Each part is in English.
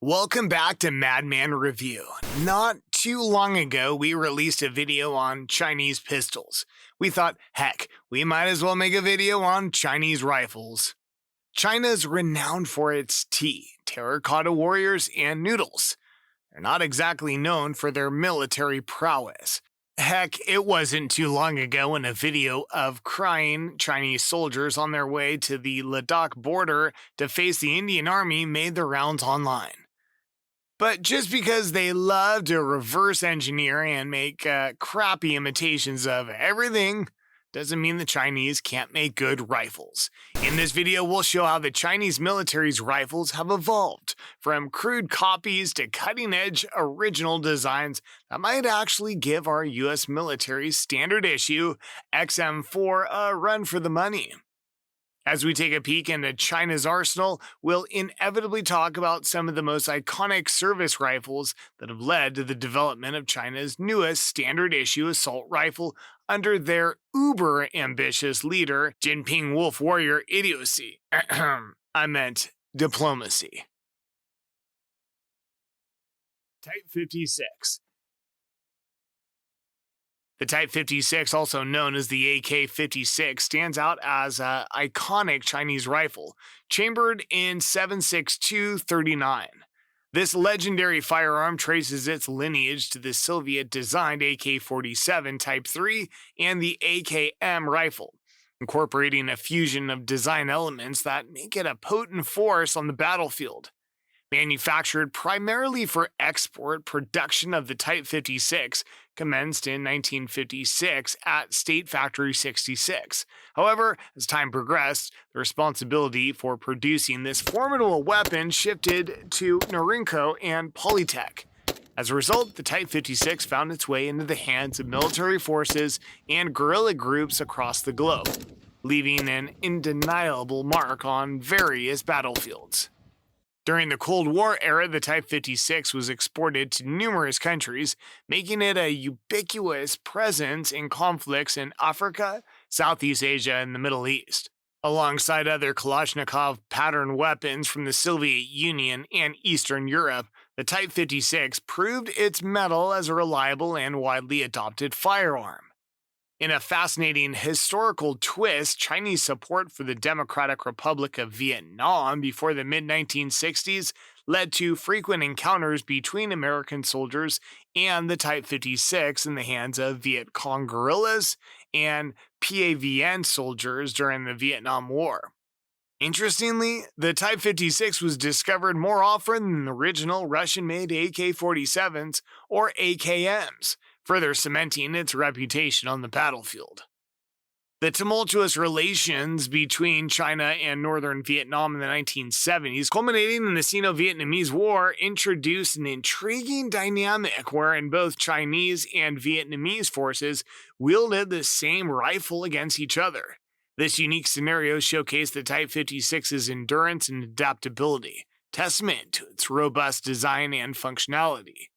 Welcome back to Madman Review. Not too long ago, we released a video on Chinese pistols. We thought, heck, we might as well make a video on Chinese rifles. China's renowned for its tea, terracotta warriors, and noodles. They're not exactly known for their military prowess. Heck, it wasn't too long ago when a video of crying Chinese soldiers on their way to the Ladakh border to face the Indian Army made the rounds online. But just because they love to reverse engineer and make crappy imitations of everything doesn't mean the Chinese can't make good rifles. In this video, we'll show how the Chinese military's rifles have evolved from crude copies to cutting-edge original designs that might actually give our US military's standard issue XM4 a run for the money. As we take a peek into China's arsenal, we'll inevitably talk about some of the most iconic service rifles that have led to the development of China's newest standard-issue assault rifle under their uber-ambitious leader, Jinping Wolf Warrior idiocy. I meant diplomacy. Type 56. The Type 56, also known as the AK-56, stands out as an iconic Chinese rifle, chambered in 7.62-39. This legendary firearm traces its lineage to the Soviet-designed AK-47 Type 3 and the AKM rifle, incorporating a fusion of design elements that make it a potent force on the battlefield. Manufactured primarily for export, production of the Type 56 commenced in 1956 at State Factory 66. However, as time progressed, the responsibility for producing this formidable weapon shifted to Norinco and Polytech. As a result, the Type 56 found its way into the hands of military forces and guerrilla groups across the globe, leaving an indeniable mark on various battlefields. During the Cold War era, the Type 56 was exported to numerous countries, making it a ubiquitous presence in conflicts in Africa, Southeast Asia, and the Middle East. Alongside other Kalashnikov pattern weapons from the Soviet Union and Eastern Europe, the Type 56 proved its mettle as a reliable and widely adopted firearm. In a fascinating historical twist, Chinese support for the Democratic Republic of Vietnam before the mid-1960s led to frequent encounters between American soldiers and the Type 56 in the hands of Viet Cong guerrillas and PAVN soldiers during the Vietnam War. Interestingly, the Type 56 was discovered more often than the original Russian-made AK-47s or AKMs, further cementing its reputation on the battlefield. The tumultuous relations between China and northern Vietnam in the 1970s, culminating in the Sino-Vietnamese War, introduced an intriguing dynamic wherein both Chinese and Vietnamese forces wielded the same rifle against each other. This unique scenario showcased the Type 56's endurance and adaptability, testament to its robust design and functionality.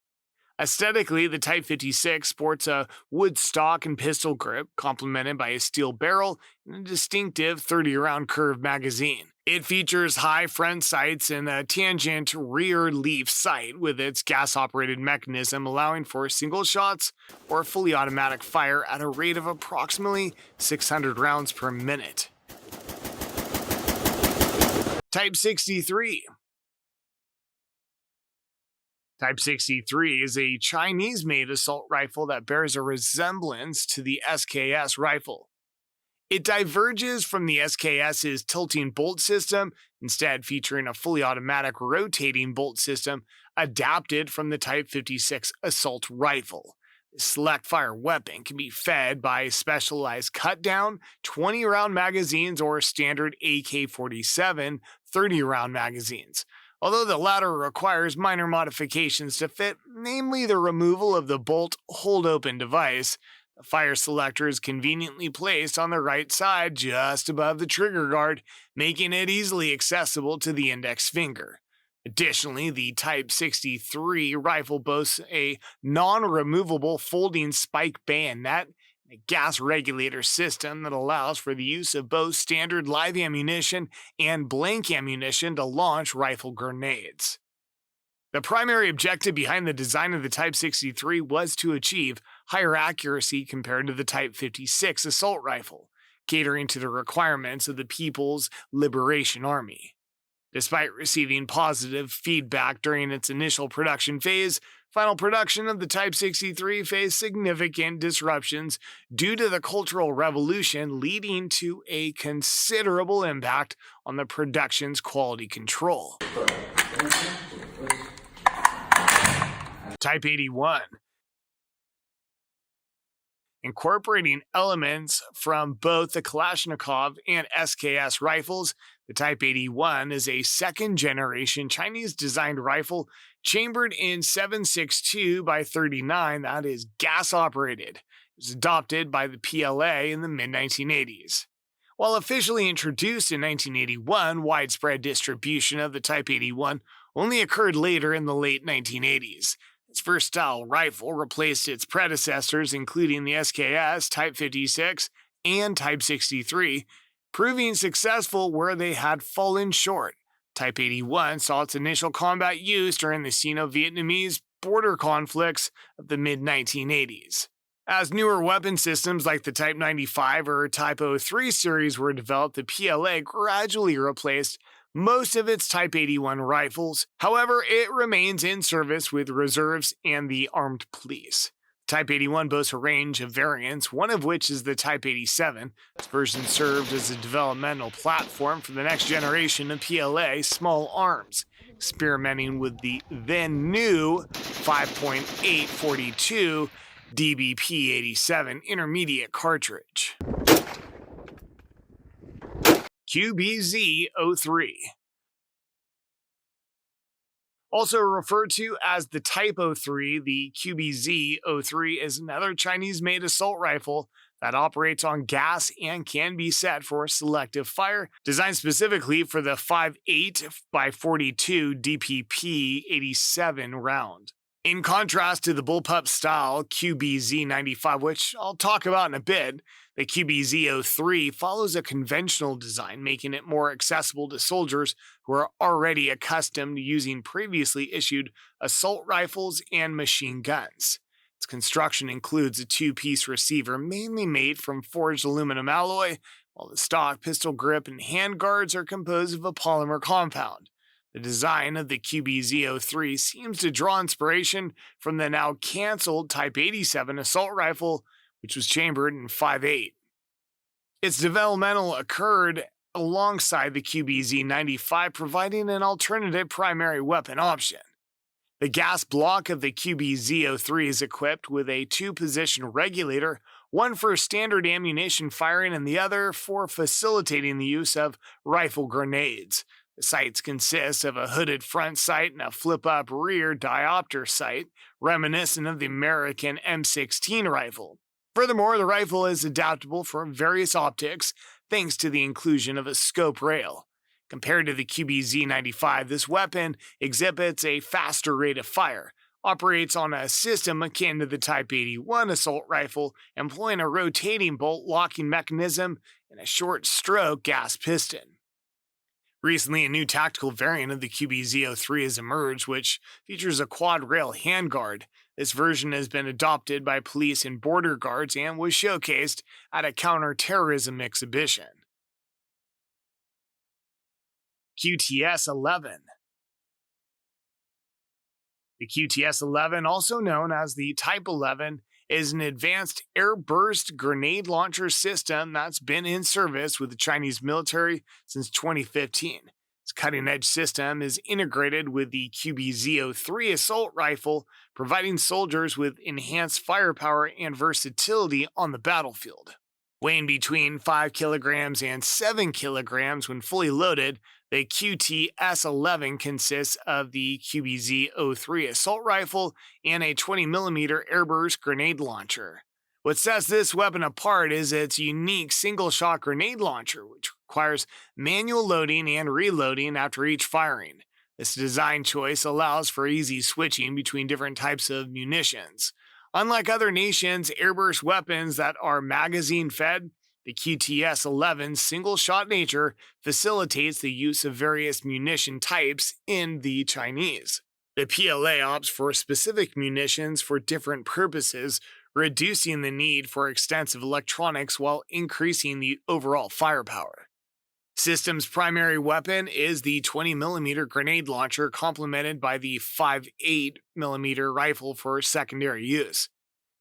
Aesthetically, the Type 56 sports a wood stock and pistol grip, complemented by a steel barrel and a distinctive 30-round curved magazine. It features high front sights and a tangent rear leaf sight with its gas-operated mechanism allowing for single shots or fully automatic fire at a rate of approximately 600 rounds per minute. Type 63. Type 63 is a Chinese-made assault rifle that bears a resemblance to the SKS rifle. It diverges from the SKS's tilting bolt system, instead featuring a fully automatic rotating bolt system adapted from the Type 56 assault rifle. This select-fire weapon can be fed by specialized cut-down 20-round magazines or standard AK-47 30-round magazines, although the latter requires minor modifications to fit, namely the removal of the bolt hold-open device. The fire selector is conveniently placed on the right side just above the trigger guard, making it easily accessible to the index finger. Additionally, the Type 63 rifle boasts a non-removable folding spike bayonet and a gas regulator system that allows for the use of both standard live ammunition and blank ammunition to launch rifle grenades. The primary objective behind the design of the Type 63 was to achieve higher accuracy compared to the Type 56 assault rifle, catering to the requirements of the People's Liberation Army. Despite receiving positive feedback during its initial production phase, final production of the Type 63 faced significant disruptions due to the Cultural Revolution, leading to a considerable impact on the production's quality control. Type 81. Incorporating elements from both the Kalashnikov and SKS rifles, the Type 81 is a second-generation Chinese-designed rifle chambered in 7.62 by 39 that is gas-operated. It was adopted by the PLA in the mid-1980s. While officially introduced in 1981, widespread distribution of the Type 81 only occurred later in the late 1980s. Its versatile rifle replaced its predecessors, including the SKS, Type 56, and Type 63, proving successful where they had fallen short. Type 81 saw its initial combat use during the Sino-Vietnamese border conflicts of the mid-1980s. As newer weapon systems like the Type 95 or Type 03 series were developed, the PLA gradually replaced most of its Type 81 rifles. However, it remains in service with reserves and the armed police. Type 81 boasts a range of variants, one of which is the Type 87. This version served as a developmental platform for the next generation of PLA small arms, experimenting with the then new 5.842 DBP-87 intermediate cartridge. QBZ-03. Also referred to as the Type 03, the QBZ-03 is another Chinese-made assault rifle that operates on gas and can be set for selective fire, designed specifically for the 5.8 by 42 DPP-87 round. In contrast to the Bullpup style QBZ-95, which I'll talk about in a bit, the QBZ-03 follows a conventional design, making it more accessible to soldiers who are already accustomed to using previously issued assault rifles and machine guns. Its construction includes a two-piece receiver mainly made from forged aluminum alloy, while the stock, pistol grip, and handguards are composed of a polymer compound. The design of the QBZ-03 seems to draw inspiration from the now canceled Type 87 assault rifle, which was chambered in 5.8. Its developmental occurred alongside the QBZ-95, providing an alternative primary weapon option. The gas block of the QBZ-03 is equipped with a two-position regulator, one for standard ammunition firing and the other for facilitating the use of rifle grenades. The sights consist of a hooded front sight and a flip-up rear diopter sight, reminiscent of the American M16 rifle. Furthermore, the rifle is adaptable for various optics thanks to the inclusion of a scope rail. Compared to the QBZ-95, this weapon exhibits a faster rate of fire, operates on a system akin to the Type 81 assault rifle, employing a rotating bolt locking mechanism and a short stroke gas piston. Recently, a new tactical variant of the QBZ-03 has emerged, which features a quad-rail handguard. This version has been adopted by police and border guards and was showcased at a counter-terrorism exhibition. QTS-11. The QTS-11, also known as the Type 11, is an advanced airburst grenade launcher system that's been in service with the Chinese military since 2015. This cutting-edge system is integrated with the QBZ-03 assault rifle, providing soldiers with enhanced firepower and versatility on the battlefield. Weighing between 5 kilograms and 7 kilograms when fully loaded, the QTS-11 consists of the QBZ-03 assault rifle and a 20mm airburst grenade launcher. What sets this weapon apart is its unique single-shot grenade launcher, which requires manual loading and reloading after each firing. This design choice allows for easy switching between different types of munitions. Unlike other nations' airburst weapons that are magazine-fed, the QTS-11's single-shot nature facilitates the use of various munition types in the Chinese. The PLA opts for specific munitions for different purposes, reducing the need for extensive electronics while increasing the overall firepower. System's primary weapon is the 20mm grenade launcher, complemented by the 5.8mm rifle for secondary use.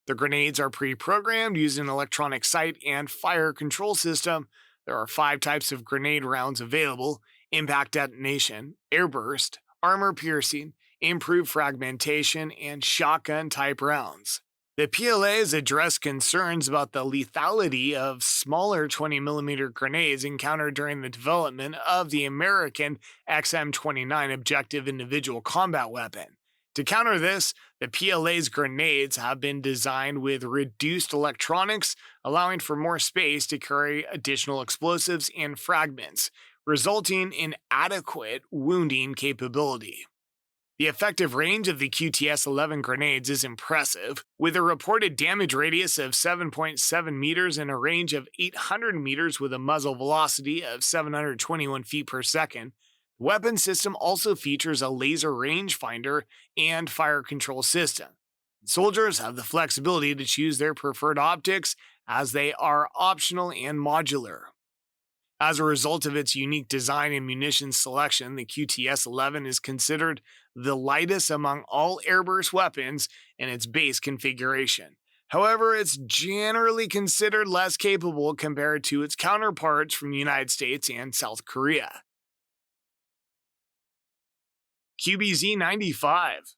The grenades are pre-programmed using an electronic sight and fire control system. There are 5 types of grenade rounds available: impact detonation, airburst, armor piercing, improved fragmentation, and shotgun type rounds. The PLA has addressed concerns about the lethality of smaller 20mm grenades encountered during the development of the American XM-29 objective individual combat weapon. To counter this, the PLA's grenades have been designed with reduced electronics, allowing for more space to carry additional explosives and fragments, resulting in adequate wounding capability. The effective range of the QTS-11 grenades is impressive, with a reported damage radius of 7.7 meters and a range of 800 meters with a muzzle velocity of 721 feet per second. The weapon system also features a laser rangefinder and fire control system. Soldiers have the flexibility to choose their preferred optics, as they are optional and modular. As a result of its unique design and munitions selection, the QTS-11 is considered the lightest among all airburst weapons in its base configuration. However, it's generally considered less capable compared to its counterparts from the United States and South Korea. QBZ-95.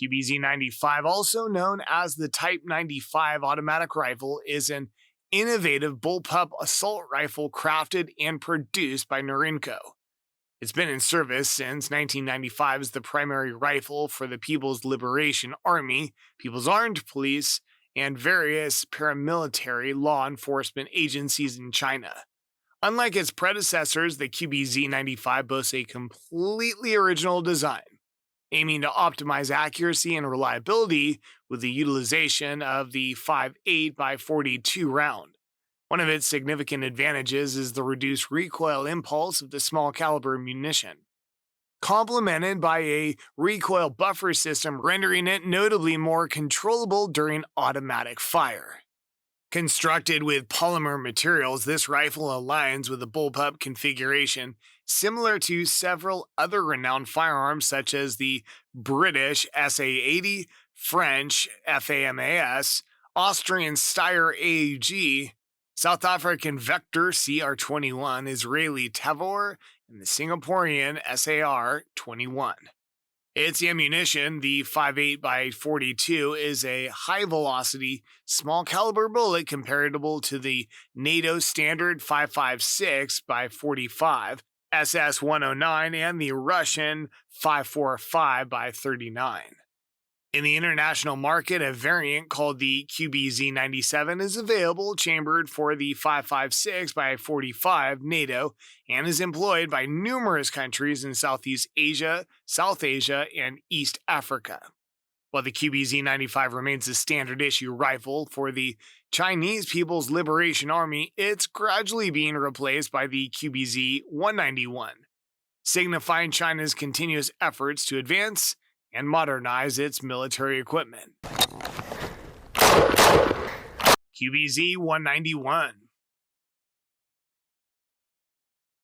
QBZ-95, also known as the Type 95 automatic rifle, is an innovative bullpup assault rifle crafted and produced by Norinco. It's been in service since 1995 as the primary rifle for the People's Liberation Army, People's Armed Police, and various paramilitary law enforcement agencies in China. Unlike its predecessors, the QBZ-95 boasts a completely original design, aiming to optimize accuracy and reliability with the utilization of the 5.8x42 round. One of its significant advantages is the reduced recoil impulse of the small caliber munition, complemented by a recoil buffer system rendering it notably more controllable during automatic fire. Constructed with polymer materials, this rifle aligns with a bullpup configuration similar to several other renowned firearms such as the British SA-80, French FAMAS, Austrian Steyr AUG, South African Vector CR-21, Israeli Tavor, and the Singaporean SAR-21. Its ammunition, the 5.8x42, is a high-velocity, small-caliber bullet comparable to the NATO standard 5.56x45, SS-109, and the Russian 5.45x39. In the international market, a variant called the QBZ-97 is available, chambered for the 5.56x45 NATO, and is employed by numerous countries in Southeast Asia, South Asia, and East Africa. While the QBZ-95 remains a standard issue rifle for the Chinese People's Liberation Army, it's gradually being replaced by the QBZ-191, signifying China's continuous efforts to advance and modernize its military equipment. QBZ-191.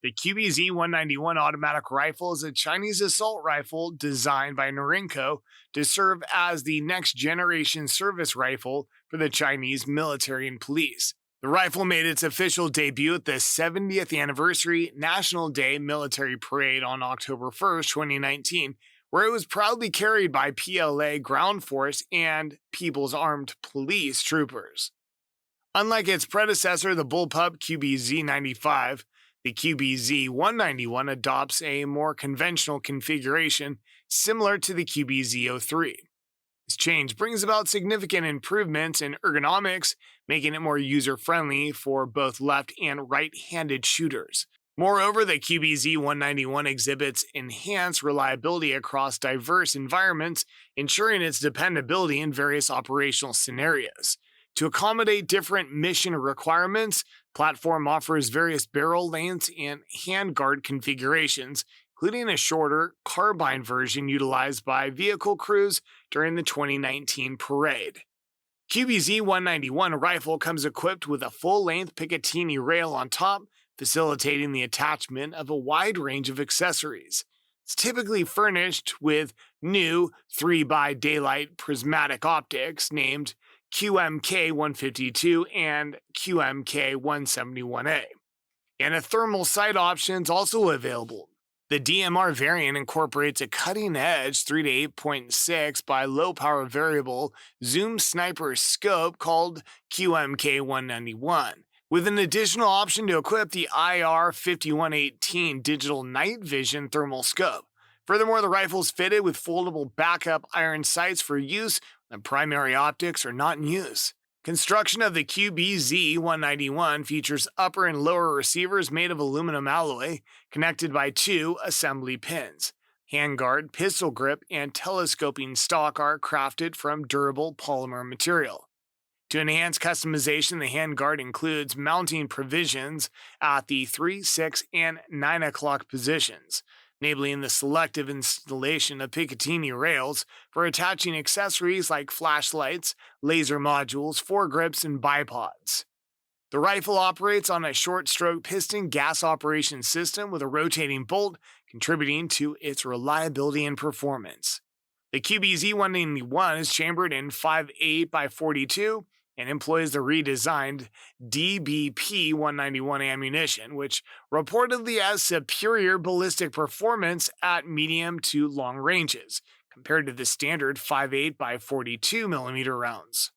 The QBZ-191 automatic rifle is a Chinese assault rifle designed by Norinco to serve as the next-generation service rifle for the Chinese military and police. The rifle made its official debut at the 70th Anniversary National Day Military Parade on October 1st, 2019, where it was proudly carried by PLA Ground Force and People's Armed Police troopers. Unlike its predecessor, the Bullpup QBZ-95, the QBZ-191 adopts a more conventional configuration similar to the QBZ-03. This change brings about significant improvements in ergonomics, making it more user-friendly for both left and right-handed shooters. Moreover, the QBZ-191 exhibits enhanced reliability across diverse environments, ensuring its dependability in various operational scenarios. To accommodate different mission requirements, the platform offers various barrel lengths and handguard configurations, including a shorter carbine version utilized by vehicle crews during the 2019 parade. QBZ-191 rifle comes equipped with a full-length Picatinny rail on top, facilitating the attachment of a wide range of accessories. It's typically furnished with new 3x daylight prismatic optics named QMK-152 and QMK-171A, and a thermal sight option is also available. The DMR variant incorporates a cutting-edge 3 to 8.6 by low-power variable zoom sniper scope called QMK-191, with an additional option to equip the IR-5118 digital night vision thermal scope. Furthermore, the rifle is fitted with foldable backup iron sights for use when primary optics are not in use. Construction of the QBZ-191 features upper and lower receivers made of aluminum alloy, connected by 2 assembly pins. Handguard, pistol grip, and telescoping stock are crafted from durable polymer material. To enhance customization, the handguard includes mounting provisions at the 3, 6, and 9 o'clock positions, enabling the selective installation of Picatinny rails for attaching accessories like flashlights, laser modules, foregrips, and bipods. The rifle operates on a short-stroke piston gas operation system with a rotating bolt, contributing to its reliability and performance. The QBZ-191 is chambered in 5.8 by 42 and employs the redesigned DBP-191 ammunition, which reportedly has superior ballistic performance at medium to long ranges, compared to the standard 5.8 by 42 mm rounds.